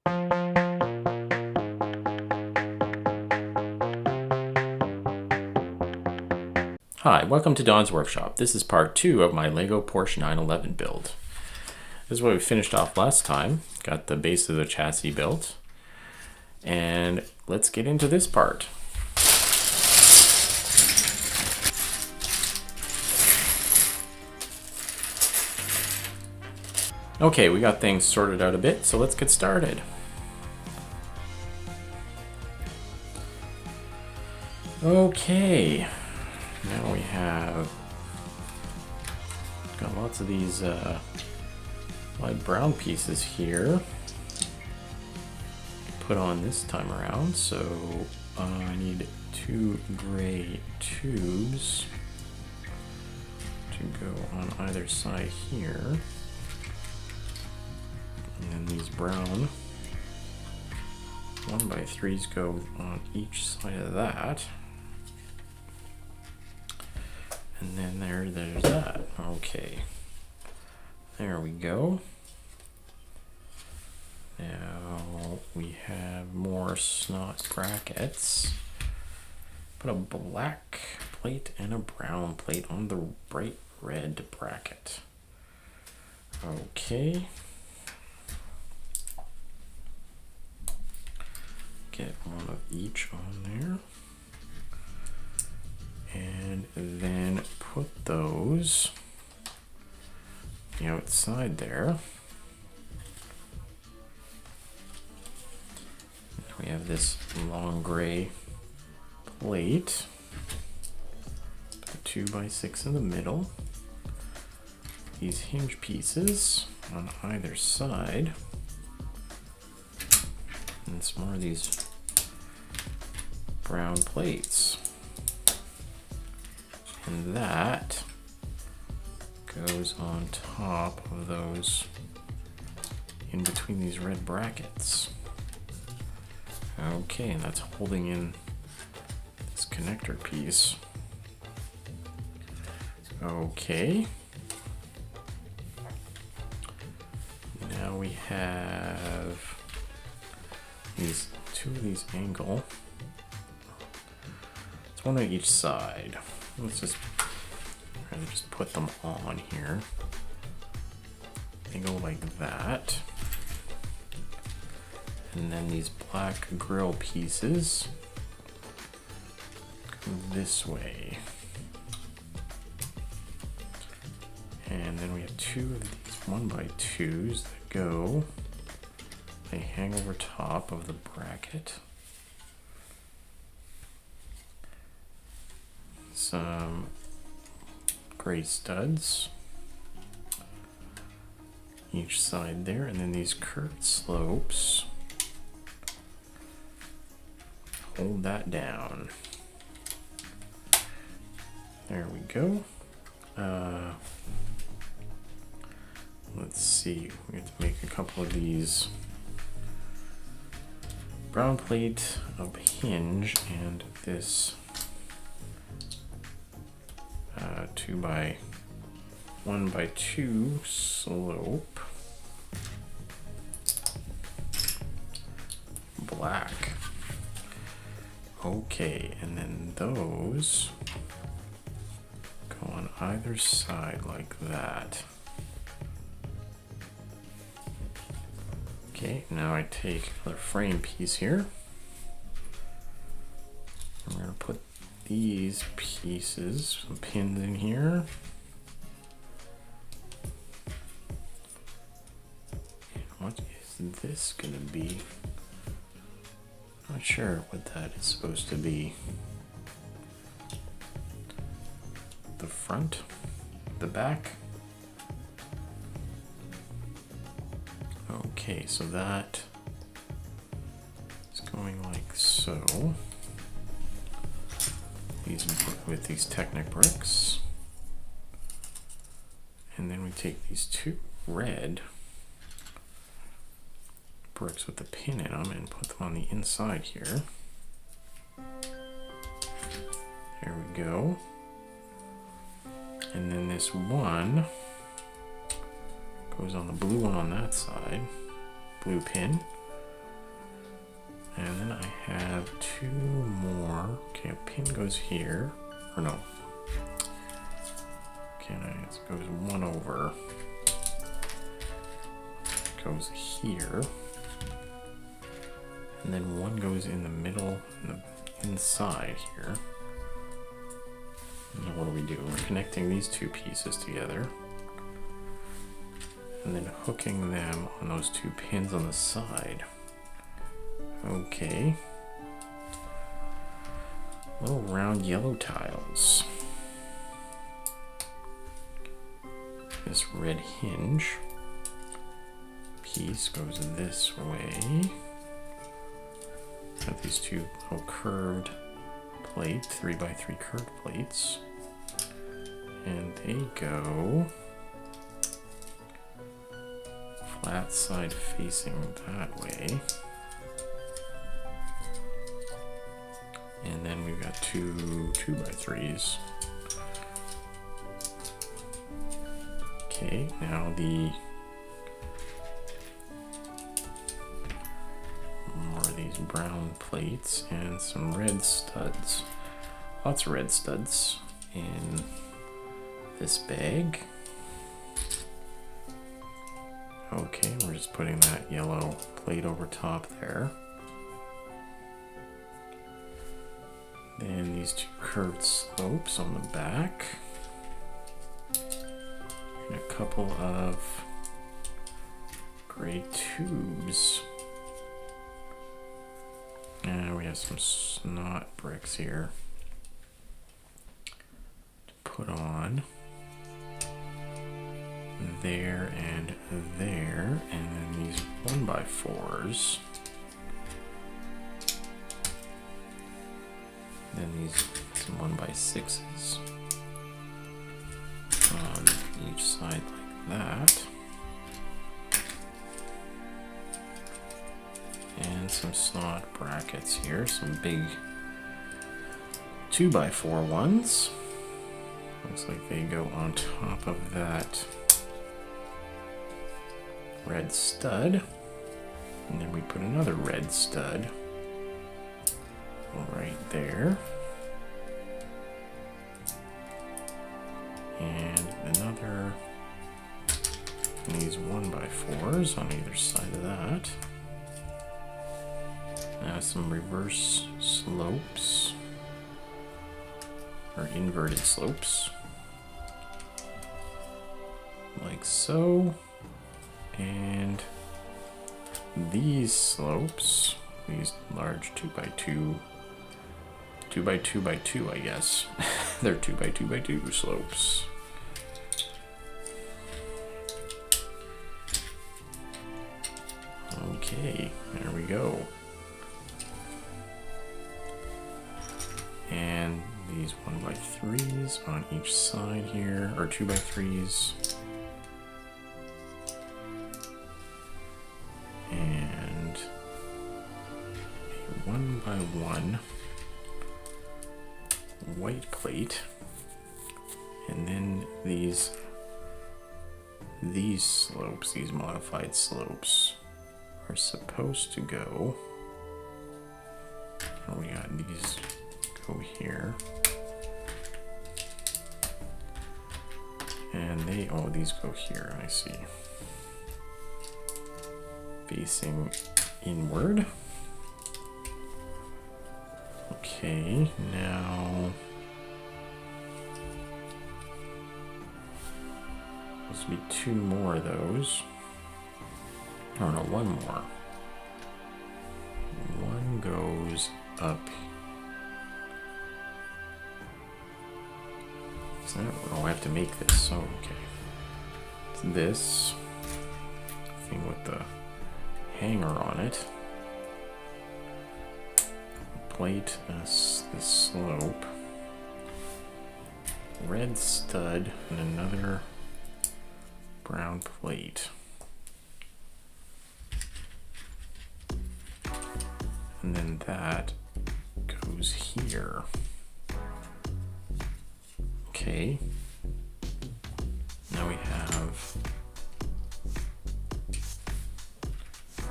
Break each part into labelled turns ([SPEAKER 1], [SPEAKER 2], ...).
[SPEAKER 1] Hi, welcome to Don's Workshop. This is part 2 of my Lego Porsche 911 build. This is what we finished off last time. Got the base of the chassis built. And let's get into this part. Okay, we got things sorted out a bit, so let's get started. Okay. Now we have got lots of these light brown pieces here put on this time around, so I need 2 gray tubes to go on either side here, and these brown 1x3s go on each side of that. And then there's that. Okay. There we go. Now we have more snot brackets. Put a black plate and a brown plate on the bright red bracket. Okay. Get one of each on there. And then put those the outside there. We have this long gray plate. Put 2x6 in the middle. These hinge pieces on either side. And some more of these brown plates. And that goes on top of those in between these red brackets. Okay, and that's holding in this connector piece. Okay. Now we have these 2 of these angle. It's one on each side. Let's just put them on here. They go like that. And then these black grill pieces go this way. And then we have 2 of these 1x2s that go. They hang over top of the bracket. Some gray studs each side there, and then these curved slopes hold that down. There we go. Let's see, we have to make a couple of these brown plate of hinge and this 1x2 slope. Black. Okay, and then those go on either side like that. Okay, now I take another frame piece here. I'm going to put these pieces, some pins in here. And what is this going to be? Not sure what that is supposed to be. The front, the back. Okay, so that is going like so. These with these Technic bricks. And then we take these 2 red bricks with the pin in them and put them on the inside here. There we go. And then this one goes on the blue one on that side, blue pin. And then I have two more. Okay, a pin goes here. Or no. Okay, it goes one over. Goes here. And then one goes in the middle, inside here. And what do? We're connecting these two pieces together. And then hooking them on those two pins on the side. Okay. Little round yellow tiles. This red hinge piece goes this way. Got these two little curved plate, 3x3 curved plates. And they go flat side facing that way. And then we've got two 2x3s. Okay, now more of these brown plates and some red studs. Lots of red studs in this bag. Okay, we're just putting that yellow plate over top there. Then these two curved slopes on the back. And a couple of gray tubes. And we have some snot bricks here to put on. There and there. And then these 1x4s. Then these some 1x6s on each side like that. And some snot brackets here, some big 2x4 ones. Looks like they go on top of that red stud. And then we put another red stud right there. And another, and these 1x4s on either side of that. Now some reverse slopes, or inverted slopes, like so. And these slopes, these large 2x2, 2x2x2, I guess. They're 2x2x2 slopes. Okay, there we go. And these 1x3s on each side here, or 2x3s. And a 1x1 white plate. And then these slopes, these modified slopes, are supposed to go. Oh, we got these go here. And they, oh, these go here, I see. Facing inward. Okay, now supposed to be two more of those. Oh no, one more. One goes up. Is that, oh, I have to make this. Oh, okay. It's this thing with the hanger on it. A plate, this slope. Red stud and another brown plate. And then that goes here. Okay. Now we have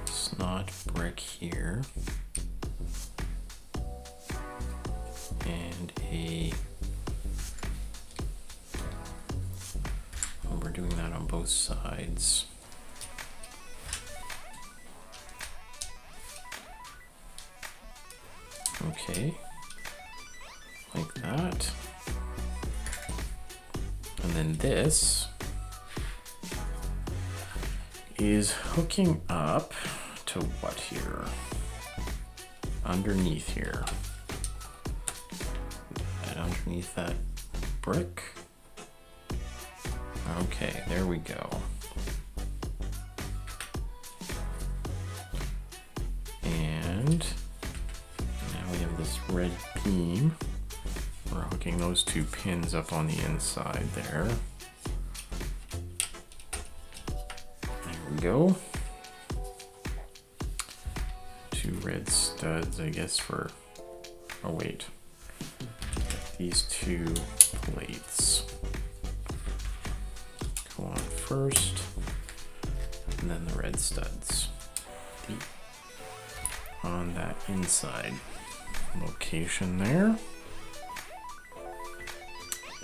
[SPEAKER 1] snot brick here. and a, and we're doing that on both sides. Okay, like that. And then this is hooking up to what here? Underneath here. And underneath that brick. Okay, there we go. And now we have this red beam. We're hooking those two pins up on the inside there. There we go. Two red studs, I guess, for, oh wait, these two plates go on first, and then the red studs on that inside location there.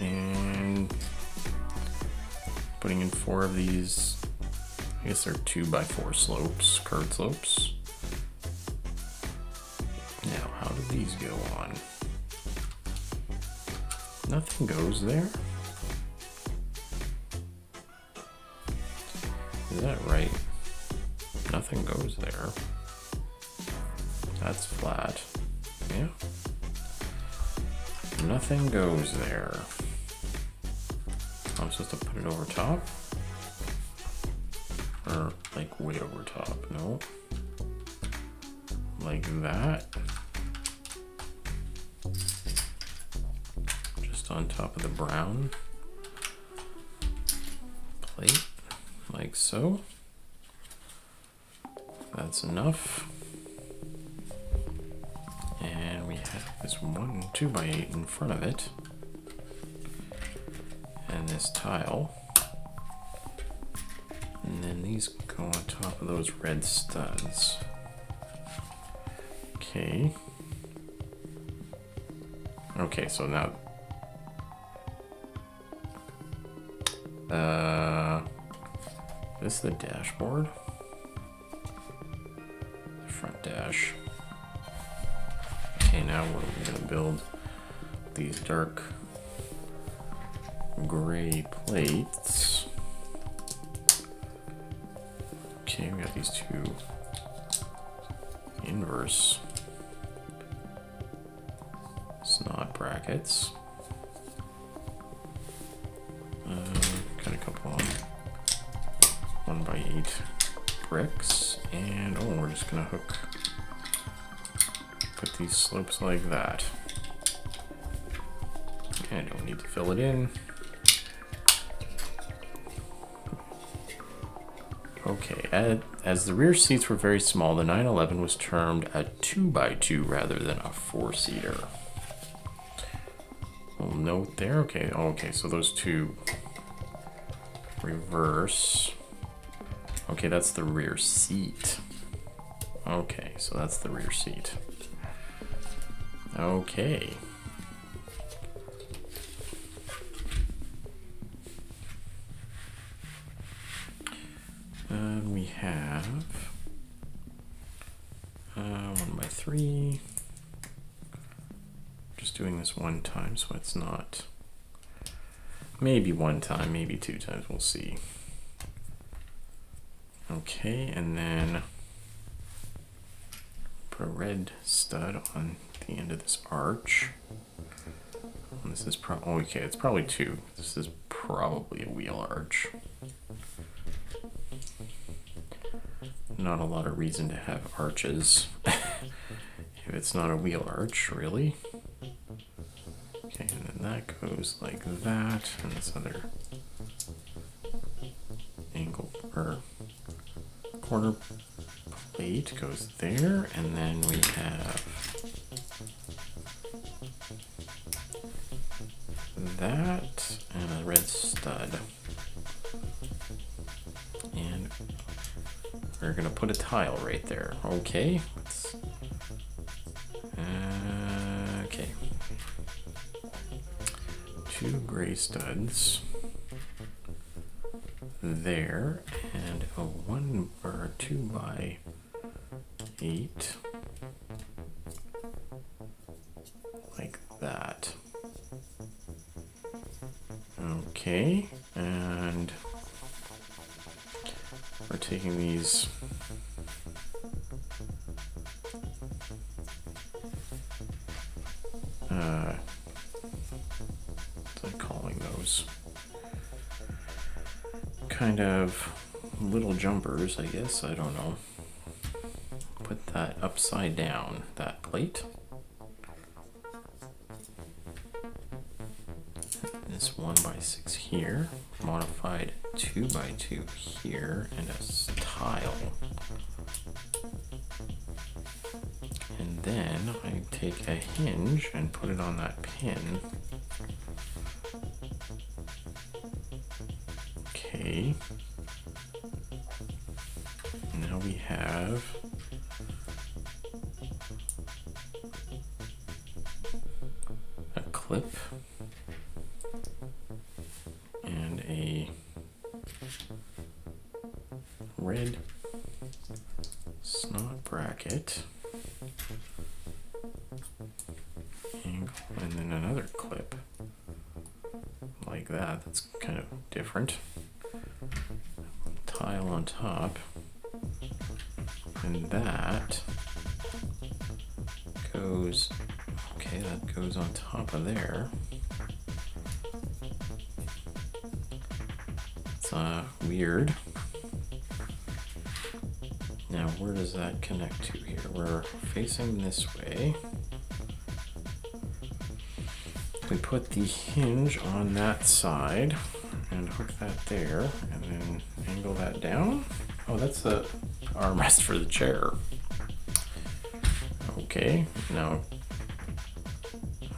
[SPEAKER 1] And putting in 4 of these, I guess they're 2x4 slopes, curved slopes. Now, how do these go on? Nothing goes there. Is that right? Nothing goes there. That's flat. Yeah. Nothing goes there. I'm supposed to put it over top? Or like way over top? No. Like that. Just on top of the brown plate, like so. That's enough. And we have this 2x8 in front of it. And this tile. And then these go on top of those red studs. Okay. Okay, so now this is the dashboard. The front dash. Okay, now what are we gonna build? These dark gray plates. Okay, we got these two inverse snot brackets. Got a couple on 1x8 bricks, and oh, we're just gonna put these slopes like that. I don't need to fill it in. Okay, as the rear seats were very small, the 911 was termed a 2x2 rather than a 4-seater. Little note there. Okay, okay, so those two reverse. Okay, that's the rear seat. Okay, so that's the rear seat. Okay. And we have 1x3. Just doing this one time, so it's not, maybe one time, maybe 2 times, we'll see. Okay, and then put a red stud on the end of this arch. And this is probably, okay, it's probably 2. This is probably a wheel arch. Not a lot of reason to have arches if it's not a wheel arch, really. Okay, and then that goes like that, and this other angle or corner plate goes there, and then we have that and a red stud. And we're gonna put a tile right there. Okay. Okay. 2 gray studs there, and a 1 or 2 by 8 like that. Okay, and we're taking these what's I calling those? Kind of little jumpers, I guess, I don't know. Put that upside down, that plate. This 1 by 6 here, modified 2 by 2 here, and a tile. And then I take a hinge and put it on that pin. Okay. Now we have a clip and a red snot bracket angle, and then another clip like that. That's kind of different. Tile on top, and that goes, okay, that goes on top of there. It's weird. Now where does that connect to here? We're facing this way. We put the hinge on that side and hook that there, and then angle that down. Oh, that's the armrest for the chair. Okay, now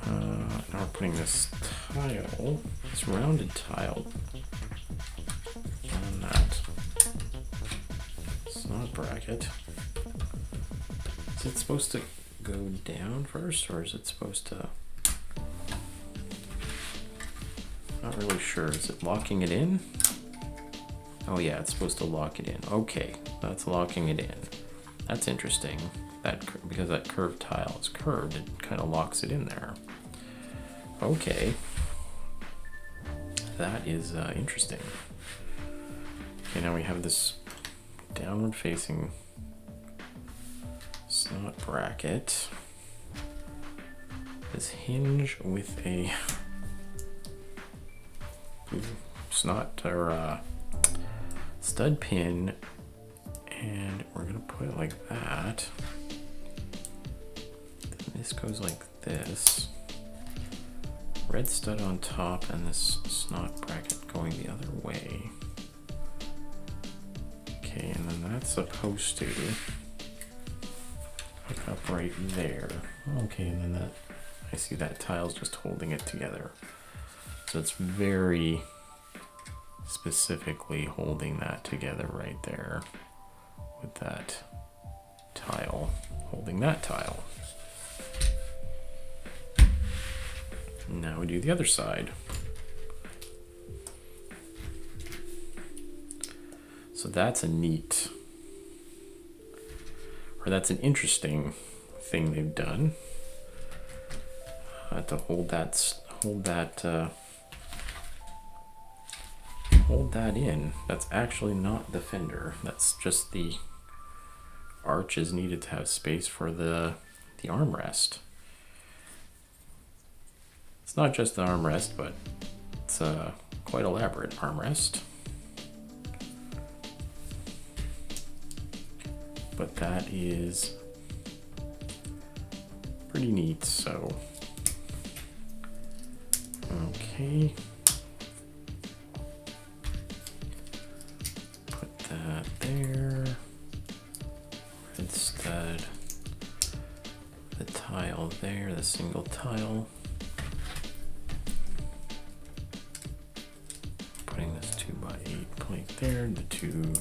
[SPEAKER 1] we're putting this tile, this rounded tile, on that snot bracket. Is it supposed to go down first, or is it supposed to? Not really sure. Is it locking it in? Oh yeah, it's supposed to lock it in. Okay, that's locking it in. That's interesting. That because that curved tile is curved, it kind of locks it in there. Okay, that is interesting. Okay, now we have this downward facing snot bracket. This hinge with a snot or stud pin, and we're gonna put it like that. This goes like this. Red stud on top, and this snot bracket going the other way. Okay, and then that's supposed to hook up right there. Okay, and then that, I see that tile's just holding it together. So it's very specifically holding that together right there with that tile, holding that tile. Now we do the other side. So that's a neat, or that's an interesting thing they've done to hold that in. That's actually not the fender. That's just the arch is needed to have space for the armrest. It's not just the armrest, but it's a quite elaborate armrest. But that is pretty neat, so okay. Put that there. Red stud. The tile there, the single tile. Putting this 2x8 plate there, the 2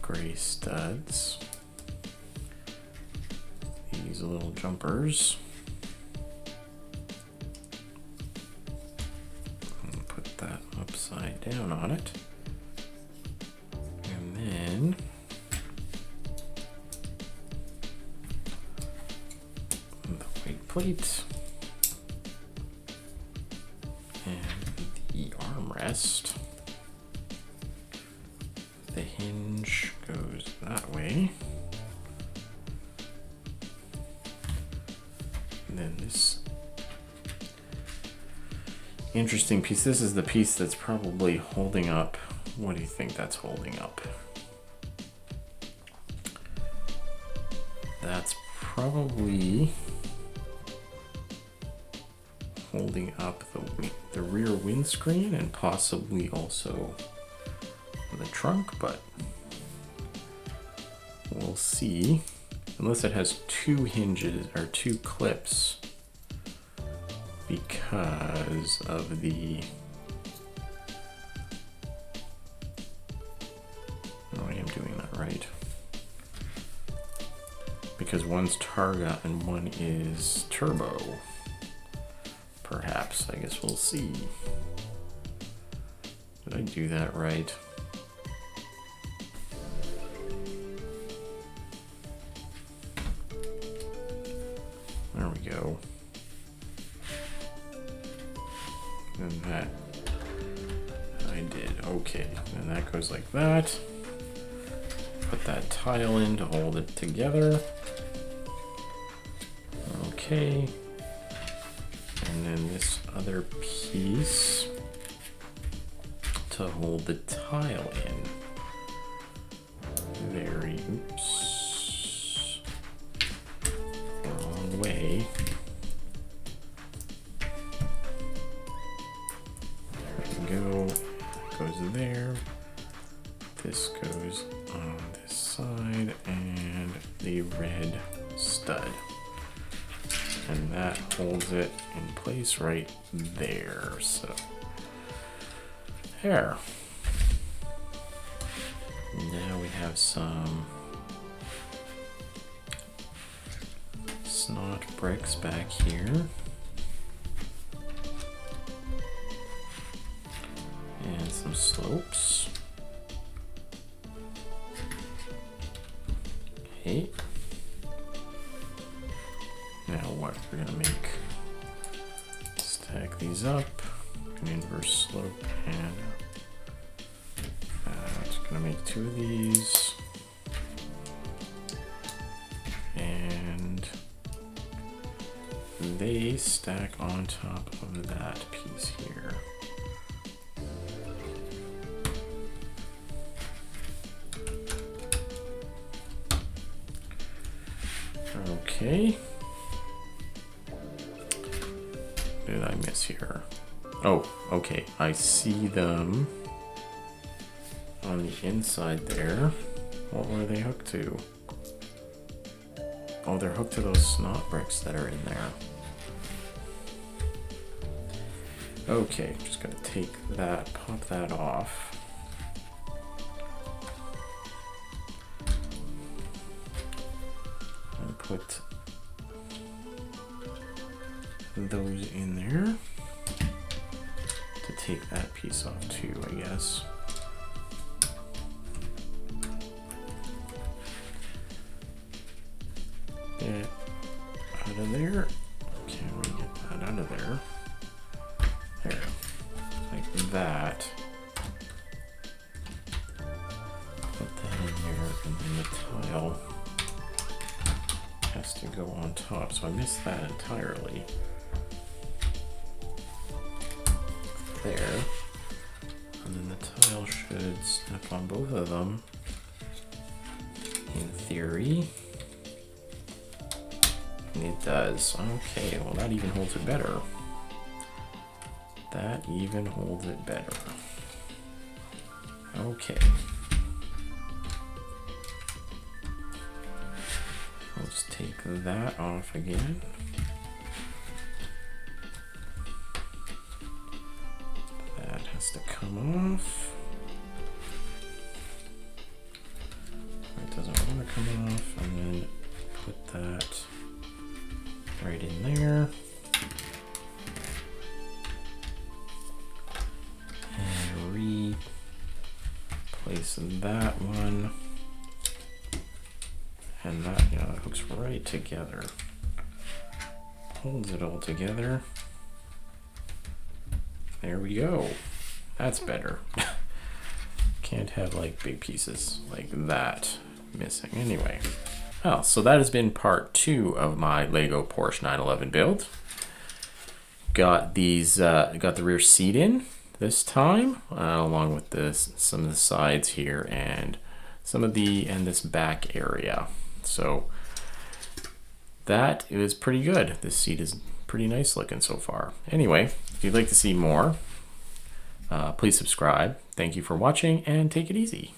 [SPEAKER 1] gray studs. These little jumpers. down on it. And then the white plate and the armrest. The hinge goes that way. And then this interesting piece. This is the piece that's probably holding up. What do you think that's holding up? That's probably holding up the rear windscreen and possibly also the trunk, but we'll see. Unless it has two hinges or two clips because of the, oh, I am doing that right. Because one's Targa and one is Turbo. Perhaps, I guess we'll see. Did I do that right? There we go. And that I did. Okay. And that goes like that. Put that tile in to hold it together. Okay. And then this other piece to hold the tile in. Oops. Wrong way. There we go. Goes there. This goes on this side and the red stud. And that holds it in place right there. So there. Now we have some snot bricks back here. And some slopes. Okay. Now what we're gonna make, stack these up, an inverse slope, and gonna make two of these, and they stack on top of that piece here. Okay. What did I miss here? Oh, okay. I see them on the inside there. What were they hooked to? Oh, they're hooked to those snot bricks that are in there. Okay, just gonna take that, pop that off. And put those in there to take that piece off too, I guess. Get out of there. Can we get that out of there? There, like that. Put that in there, and then the tile has to go on top. So I missed that entirely. There. And then the tile should snap on both of them, in theory. And it does. Okay, well that even holds it better. That even holds it better. Okay. Let's take that off again. That has to come off. It doesn't want to come off, and then put that right in there. And and that, you know, it hooks right together. Holds it all together. There we go. That's better. Can't have like big pieces like that missing. Anyway. Oh, so that has been part 2 of my Lego Porsche 911 build. Got these, got the rear seat in this time, along with this, some of the sides here, and some of this back area. So that is pretty good. This seat is pretty nice looking so far. Anyway, if you'd like to see more, please subscribe. Thank you for watching, and take it easy.